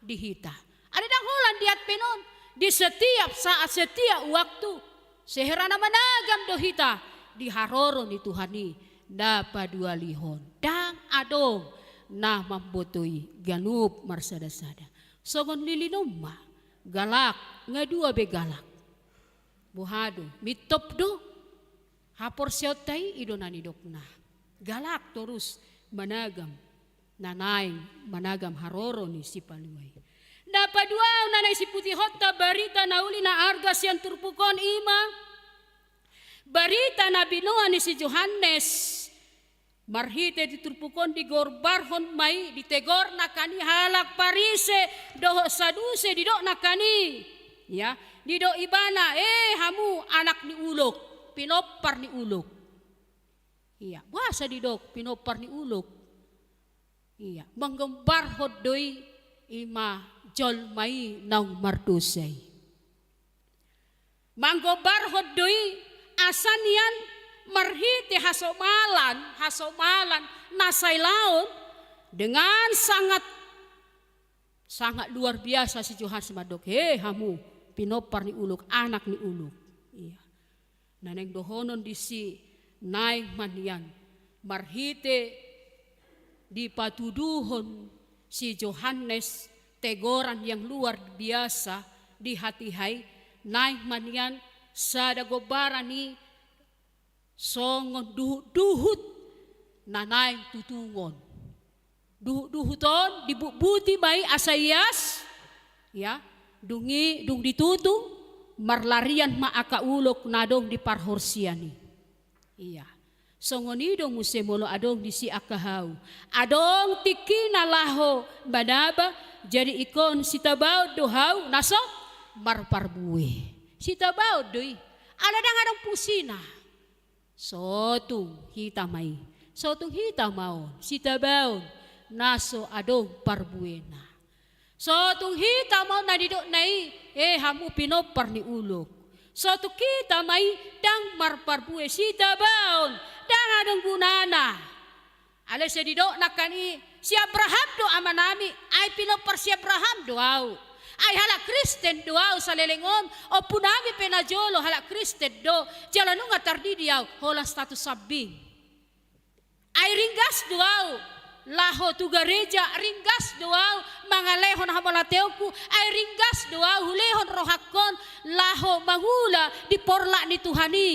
di hita. Ada dangholan di Advenon. Di setiap saat, setiap waktu. Seherana managam do hita. Di haroro ni Tuhani. Na padua lihon. Dang adong. Na mambotoi. Ganup marsada-sada. Songon lilinoma. Galak. Ngadua be galak. Buhado. Mitop do. Hapor siotay. Idonani dokna. Galak terus managam. Nanaing managam haroro ni si paluay. Napaduaw nanay si Putih Hota barita na uli na argas yang turpukon ima. Barita na binuan ni si Yohanes. Marhite di turpukon di gorbarhon may ditegor na kani halak parise doho saduse didok na kani. Ya, didok ibana hamu anak ni ulok, pinopar ni ulok. Iya, bahasa didok pinopar ni ulok. Iya, manggembarhod doi ima jol mai nang mardusay. Manggobar hodoi asanian marhiti hasomalan nasay laon dengan sangat luar biasa si Yohanes madok. Hamu pinopar ni uluk, anak ni uluk. Iya. Naneng dohonon di si naing manian marhite di patuduhon si Yohanes teguran yang luar biasa di hati hai naik manian sa dagobaran ni songon duhut na naik tutungon duhuton dibuti bay asayas ya dung ditutu marlarian maakaulok na dong di parhorsiani iya songoni dong musemolo adong di si akahaw adong tiki nalaho badaba jadi ikon sitabaw dohaw naso marparbue sitabaw doy aladang adong pusina sotong hitamay sotong hitamaw sitabaw naso adong parbuena sotong hitamaw na didok nai hamu pinopar ni ulok satu kita may dang marparbue sitabaw dang adong gunana alas sa didok nakani si Abraham do ama nami ay pinopar si Abraham doaw ay hala Kristen doaw sa lelengon o punami penajolo hala Kristen do jalano nga tardi diaw hola status sabing ay ringgas doaw laho tu gereja ringgas doaw mga lehon hamalateoku ay ringgas doaw hulehon rohakon laho mangula di porla ni Tuhani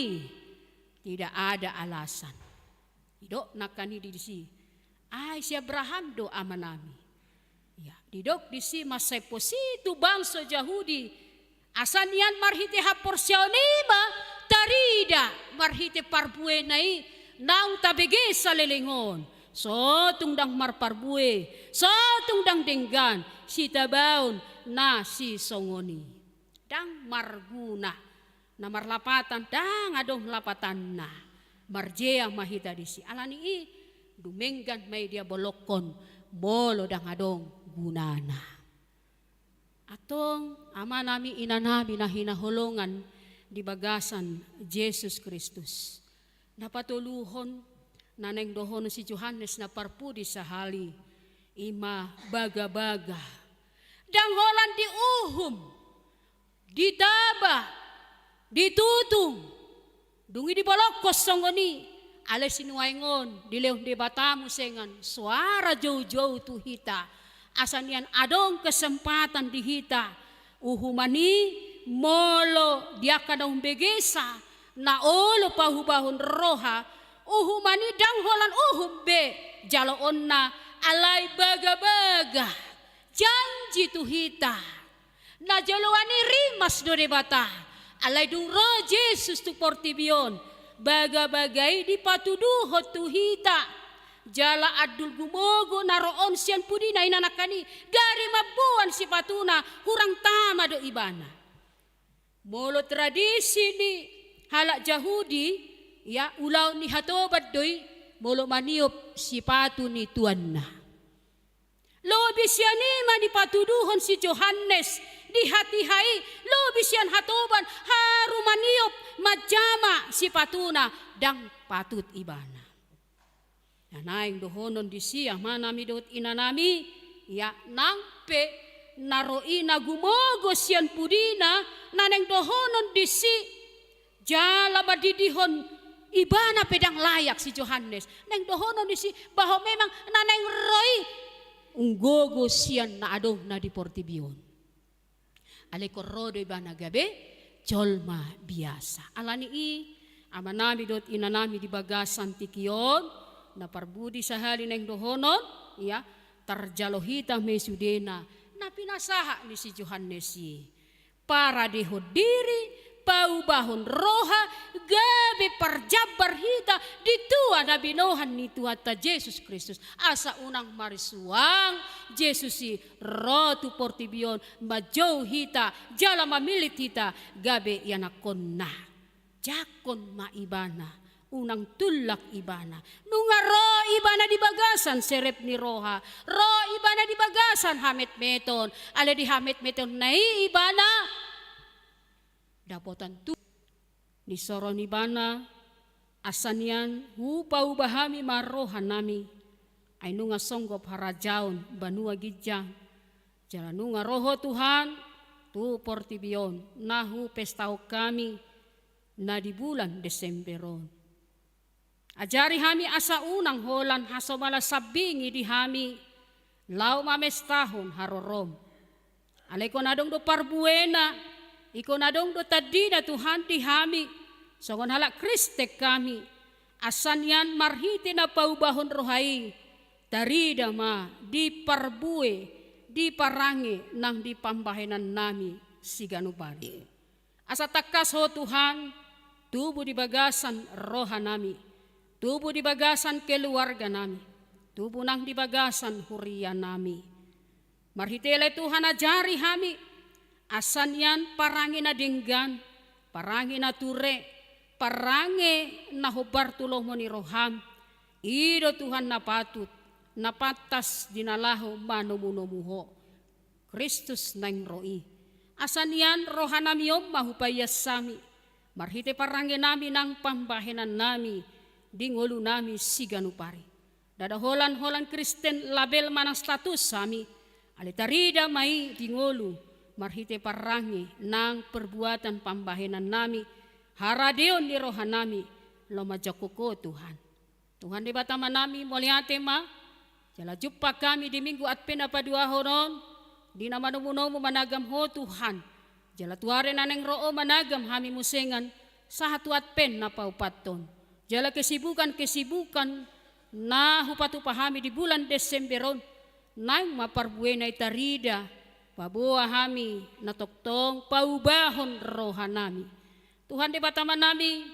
tidak ada alasan didok nakani di si ay si Abraham do ama nami ya didok di si masay positu bangsa Yahudi asanian marhite haporsyonima tarida marhite parbuenai nang tabege sa lelengon sotong dang marparbue sotong dang denggan si tabaon na si songoni dang marguna na marlapatan dang adong lapatan na marjea mahita di si alani dumenggan may dia bolokon bolo dang adong gunana atong ama nami ina nami na hinahulungan di bagasan Jesus Kristus napatuluhon naneng dohon si Johannes na parpudi sa hali ima baga-baga dangholan di uhum ditaba ditutung dungi di balokos songoni ale sinuaingon dilew di batamu sengan suara jauh-jauh tu hita asanian adong kesempatan di hita uhumani molo dia kadang begesa na olo pahubahon roha uhumani dangholan uhumbe jaloon na alay baga-baga janji tuhita na jalowani rimas do debata alay dungro Jesus tu portibion baga-bagay di patuduhot tuhita jala adul gumogo naroon siyan pudi na inanakani gari mabuan si patuna hurang tama do ibana molo tradisi ni halak Yahudi ya ulaw ni hatobat doy molo maniop si patu ni tuan na lobis yan ni patuduhon si Johannes di hati-hai lobis yan hatoban haru maniop majama si patuna dang patut ibana nanaing dohonon di siya manami dot inanami ya nangpe naroi na gumogos yan pudina naneng dohonon di si jala badidihon ibana pedang layak si Johannes neng dohonon di si bahwa memang naneng roy unggogo siyan na adong na di portibion ale korrodo ibana gabe jolma biasa alani amanami dot inanami di bagasan tikion na parbudi sa hali neng dohonon ya tarjalohita mesudena na pinasaha ni si Johannes para dihodiri paubahon roha gabi parjabar hita ditua na binohan ni Tuhan Jesus Kristus asa unang marisuang Jesus si rotu portibion majow hita jala mamilit hita gabi yanakon na jakon maibana unang tulak ibana nunga ro ibana di bagasan serep ni roha ro ibana di bagasan hamet meton ala di hamet meton nai ibana dapotan tu ni soron ibana asanian hupau bahami marohan nami ay nunga songgop harajaon banua gijang jalan nunga roho Tuhan tu portibion nahu pestau kami na di bulan Desemberon ajari hami asa unang holan hasomala sabingi di hami lau mamestahon harorom Alay ko na dong do parbuena, iko na dong do tadi na Tuhan ti hami, songon halak Kristek kami, asan yan marhiti na paubahon rohai, darida ma di parbue, di parangi nang di pambahenan nami si ganupari. Asa takas ho Tuhan, tubo di bagasan roha nami, tubo di bagasan keluarga nami, tubo nang di bagasan huria nami. Marhitele Tuhan ajari hami, asan yan parangi na dinggan, parangi na ture, parangi na hubar tuloh mo ni roham, ido Tuhan na patut, napatas dinalaho manumunomuho. Kristus nang roi. Asan yan rohanamiyom mahupayas sami, marhite parangi nami ng pambahenan nami, dingolo nami siganupari. Dadaholan-holan Kristen label manang status sami, alitarida mai dingolo, marhite parangi ng perbuatan pambahenan nami, haradeon ni rohan nami, lomajakuko Tuhan. Tuhan di batama nami moliate ma, jala jumpa kami di minggu at pinapadua horon, di na manumuno mo managam ho Tuhan, jala tuare na neng roo managam hami musengan, sa hatuat pen na paupaton. Jala kesibukan na hupatupahami di bulan Desemberon, nang maparbuena itarida, pabuah hami natoktong paubahon roha nami. Tuhan di batama nami,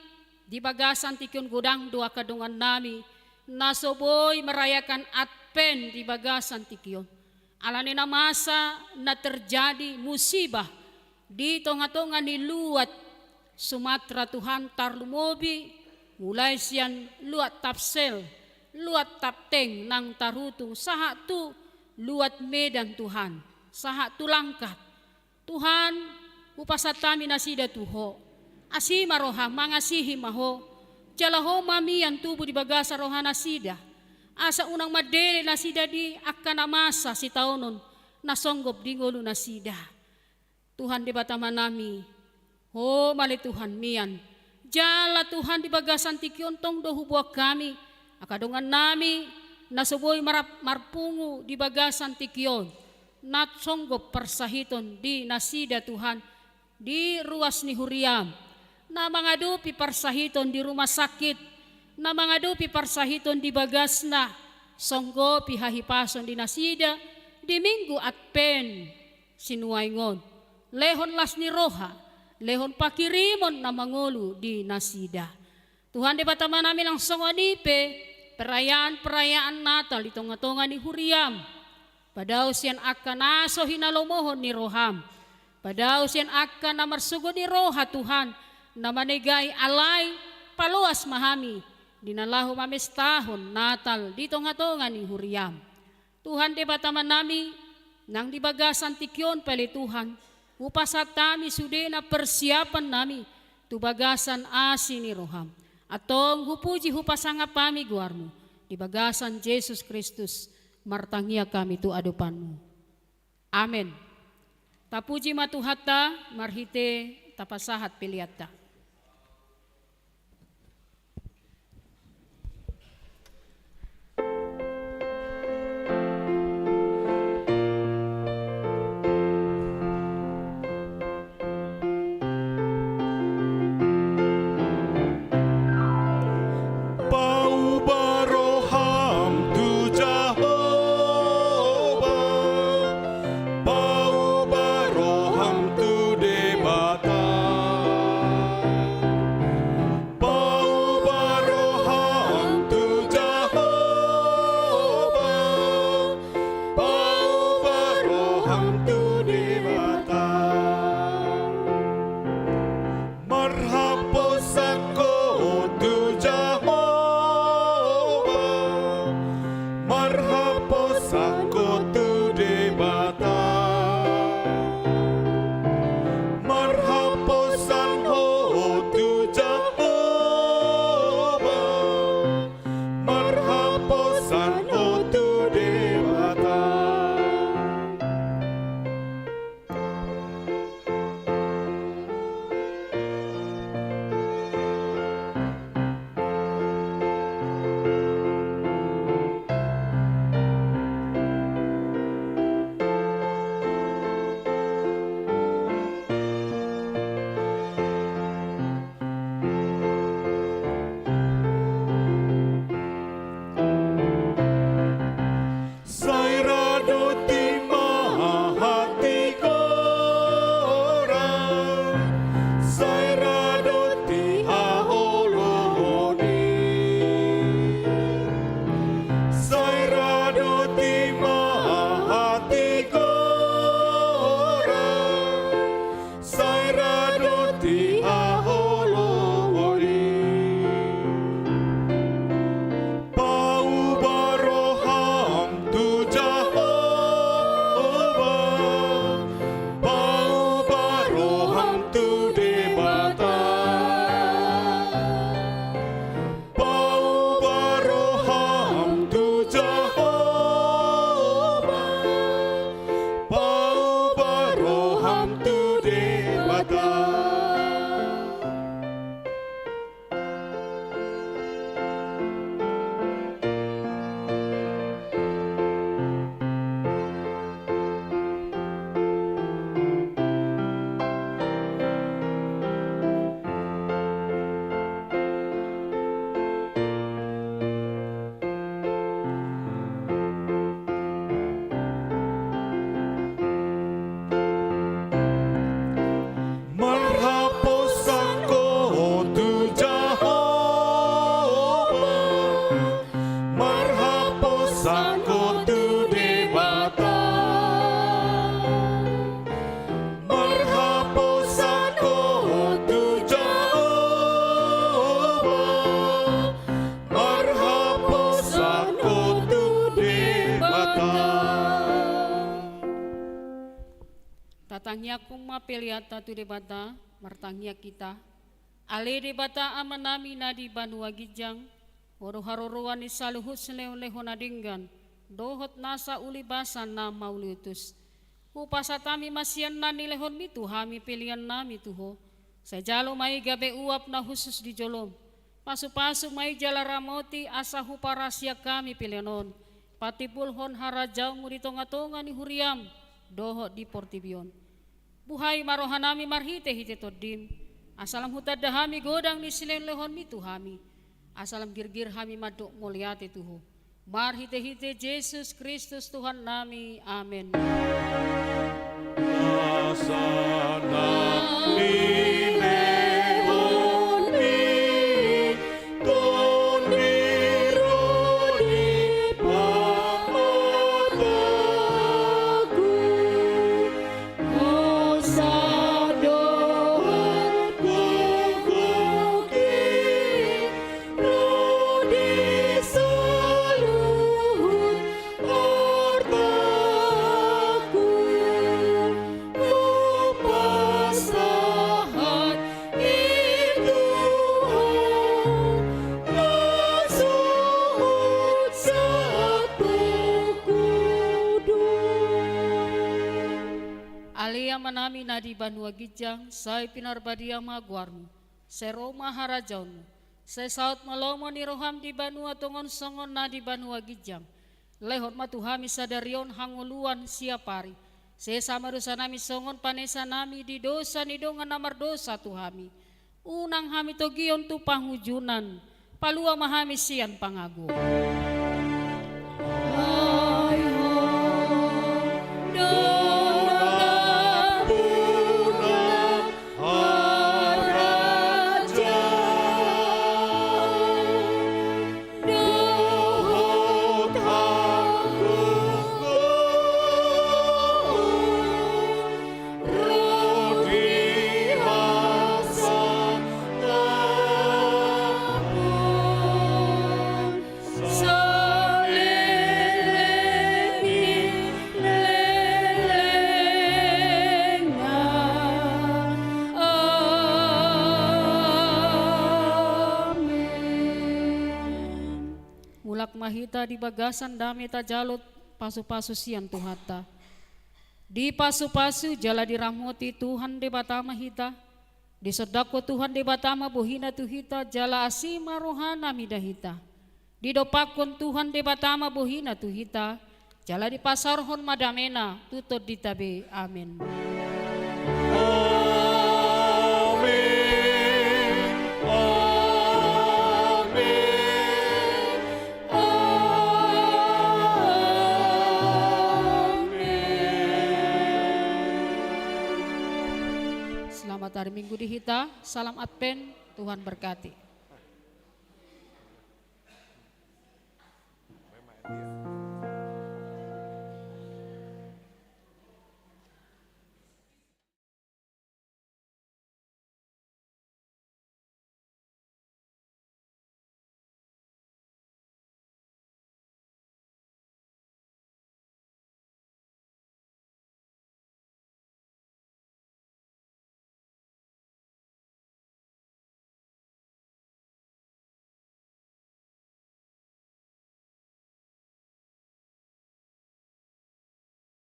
di bagasan tikyon gudang dua kadungan nami, nasoboy merayakan Advent di bagasan tikyon. Alani na masa na terjadi musibah di tonga-tonga ni luat Sumatera Tuhan tarlumobi, mulai siyan luat tapsel, luat tapteng nang tarutung, saha tu luat medan Tuhan, saha tu langkat. Tuhan upasatami nasida tuho, asima roha mangasihi maho, jalaho mamian tubuh di bagasa roha nasida, asa unang madele nasida di akan namasa si taonon, nasonggop di ngulu nasida. Tuhan di batama nami, ho mali Tuhan mian, jala Tuhan di bagasan tikyon tong dohu buah kami, akadungan nami, nasuboy marpungu di bagasan tikyon, natsonggop persahiton di nasida Tuhan, di ruas ni Huriam, na mangadupi persahiton di rumah sakit, na mangadupi persahiton di bagasna, songgopi hahipason di nasida, di minggu at pen, sinuwaingon, lehon las ni roha, lehon pakirimon na mangulu di nasida. Tuhan di batama namin ang songonipe, perayaan-perayaan Natal di tonga-tonga ni Huriam. Padaw siyan akan aso hinalomohon ni Roham. Padaw siyan akan na marsugo ni Roha Tuhan, na manigay alay paluas mahami. Dinalahu mamestahon Natal di tonga-tonga ni Huriam. Tuhan di batama nami, nang dibagasan tikyon pali Tuhan, upasat kami sude na persiapan nami, tubagasan asi ni Roham. Atong hupuji hupasanga pami guarmu, di bagasan Jesus Kristus, martangia kami tu adupanmu. Amen. Tapuji matuhata, marhite tapasahat piliata. Pau baroham tu debata tatangnya kuma peliata tu debata martangnya kita ale debata amanami nadi Banua Gijang oro haroruan isaluhut selehon adinggan dohot nasa uli basa na mauliutus upasatami masian nani lehon mitu hami pilihan nami tuho sejalo mai gabe uap na khusus di jolom pasu-pasu mai jala ramoti asahu parasia kami pilihanon patipul hon harajau muri tonga-tonga ni huriam dohot di portibion buhay marohanami marhite hite todim asalam hutadahami godang ni silen lehon mitu hami asalam girgir hami maduk mulyate tuho marhite hite Yesus Kristus Tuhan nami amin. Asana ni lehon mi tondiro di pamataku osadohan kukuki rodi saluhut hartaku upasahan itu nasuhut satu kudu. Alia manami nadi Banua Gijang, sai pinarbadia maguarmu, seroma harajaunmu, sai saut malomo ni roham di Banua tongon songon nadi Banua Gijang, lehot matuhami sadarion hanguluan siapari, se samarusa nami songon panesa nami di dosa ni dongan namar dosa tuhami, unang hami togion tu panghujunan, palua mahami sian pangagu. Mulak mahita di bagasan dami ta jalut pasu-pasu sian tuhata. Di pasu-pasu jala dirahmoti Tuhan de batama hita. Di sodako Tuhan de batama bohina tuhita jala asima rohana midahita. Di dopakon Tuhan de batama bohina tuhita jala di pasarhon madamena tutut ditabe. Amin. Selamat hari Minggu di Hita, salam Advent, Tuhan berkati.